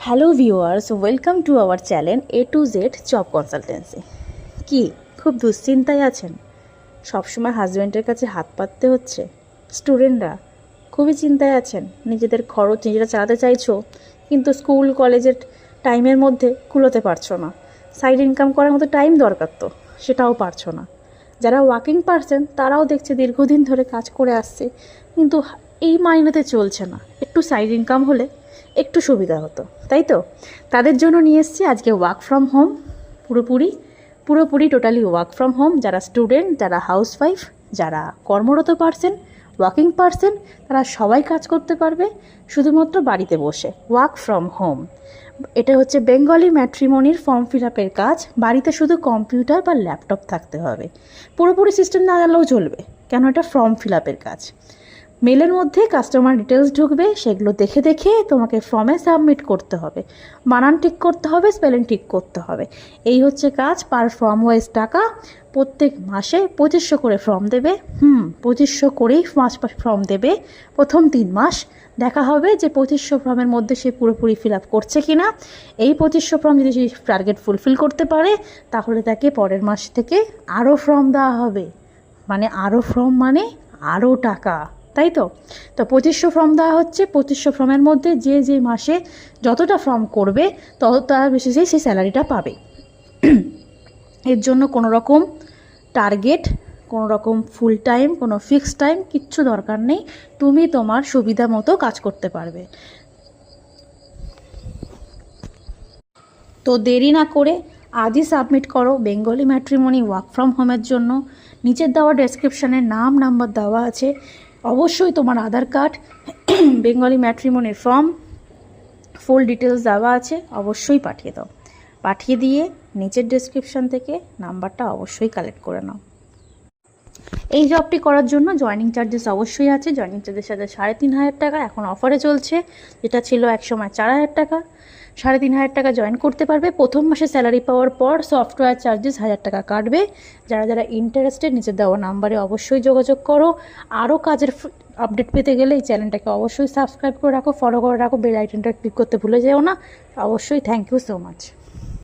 Hello viewers, welcome to our channel A to Z job consultancy. কি খুব দুশ্চিন্তায় আছেন? সবসময় হাজব্যান্ডের কাছে হাত পাততে হচ্ছে। স্টুডেন্টরা খুবই চিন্তায় আছেন, নিজেদের খরচ নিজেরা চালাতে চাইছো, কিন্তু স্কুল কলেজের টাইমের মধ্যে কুলোতে পারছো না। সাইড ইনকাম করার মতো টাইম দরকার, তো সেটাও পারছো না। যারা ওয়ার্কিং পারসন তারাও দেখছে দীর্ঘদিন ধরে কাজ করে আসছে, কিন্তু এই মাইনেতে চলছে না। একটু সাইড ইনকাম হলে একটু সুবিধা হতো, তাই তো? তাদের জন্য নিয়ে এসেছি আজকে ওয়ার্ক ফ্রম হোম, পুরোপুরি টোটালি ওয়ার্ক ফ্রম হোম। যারা স্টুডেন্ট, যারা হাউসওয়াইফ, যারা কর্মরত পারসন, ওয়ার্কিং পারসন, তারা সবাই কাজ করতে পারবে শুধুমাত্র বাড়িতে বসে। ওয়ার্ক ফ্রম হোম, এটা হচ্ছে বেঙ্গলি ম্যাট্রিমনির ফর্ম ফিল আপের কাজ। বাড়িতে শুধু কম্পিউটার বা ল্যাপটপ থাকতে হবে, পুরোপুরি সিস্টেম না জানলেও চলবে, কেন এটা ফর্ম ফিল আপের কাজ। মেলের মধ্যে কাস্টমার ডিটেলস ঢুকবে, সেগুলো দেখে দেখে তোমাকে ফর্মে সাবমিট করতে হবে। বানান ঠিক করতে হবে, স্পেলিং ঠিক করতে হবে। এই হচ্ছে কাজ। পার ফর্ম ওয়াইজ টাকা। প্রত্যেক মাসে 2500 করে ফর্ম দেবে। 2500 করেই ফর্ম দেবে প্রথম 3 মাস। দেখা হবে যে 2500 ফর্মের মধ্যে সে পুরোপুরি ফিল আপ করছে কি না। এই 2500 ফর্ম যদি সে টার্গেট ফুলফিল করতে পারে, তাহলে তাকে পরের মাস থেকে আরও ফর্ম দেওয়া হবে। মানে আরও ফর্ম মানে আরও টাকা, তাই তো? 2500 ফর্ম দেওয়া হচ্ছে। 2500 ফর্মের মধ্যে যে যে মাসে যতটা ফর্ম করবে ততটার বেশি সে স্যালারিটা পাবে। এর জন্য কোনো রকম টার্গেট, কোনো রকম ফুল টাইম, কোনো ফিক্সড টাইম কিচ্ছু দরকার নেই। তুমি তোমার সুবিধা মতো কাজ করতে পারবে। তো দেরি না করে আজই সাবমিট করো বেঙ্গলি ম্যাট্রিমনি ওয়ার্ক ফ্রম হোমের জন্য। নিচের দেওয়া ডেসক্রিপশানে নাম নাম্বার দেওয়া আছে। অবশ্যই তোমার আধার কার্ড, বেঙ্গলি ম্যাট্রিমনির ফর্ম, ফুল ডিটেলস দেওয়া আছে, অবশ্যই পাঠিয়ে দাও। পাঠিয়ে দিয়ে নিচের ডেসক্রিপশান থেকে নাম্বারটা অবশ্যই কালেক্ট করে নাও। এই জবটি করার জন্য জয়েনিং চার্জেস অবশ্যই আছে। জয়েনিং চার্জের সাথে 3500 টাকা এখন অফারে চলছে, যেটা ছিল এক সময় 4000 টাকা। 3500 টাকা জয়েন করতে পারবে। প্রথম মাসে স্যালারি পাওয়ার পর সফটওয়্যার চার্জেস 1000 টাকা কাটবে। যারা যারা ইন্টারেস্টেড নিচে দেওয়া নাম্বারে অবশ্যই যোগাযোগ করো। আরও কাজের আপডেট পেতে গেলে এই চ্যানেলটাকে অবশ্যই সাবস্ক্রাইব করে রাখো, ফলো করে রাখো, বেল আইকনটা ক্লিক করতে ভুলে যেও না। অবশ্যই থ্যাংক ইউ সো মাচ।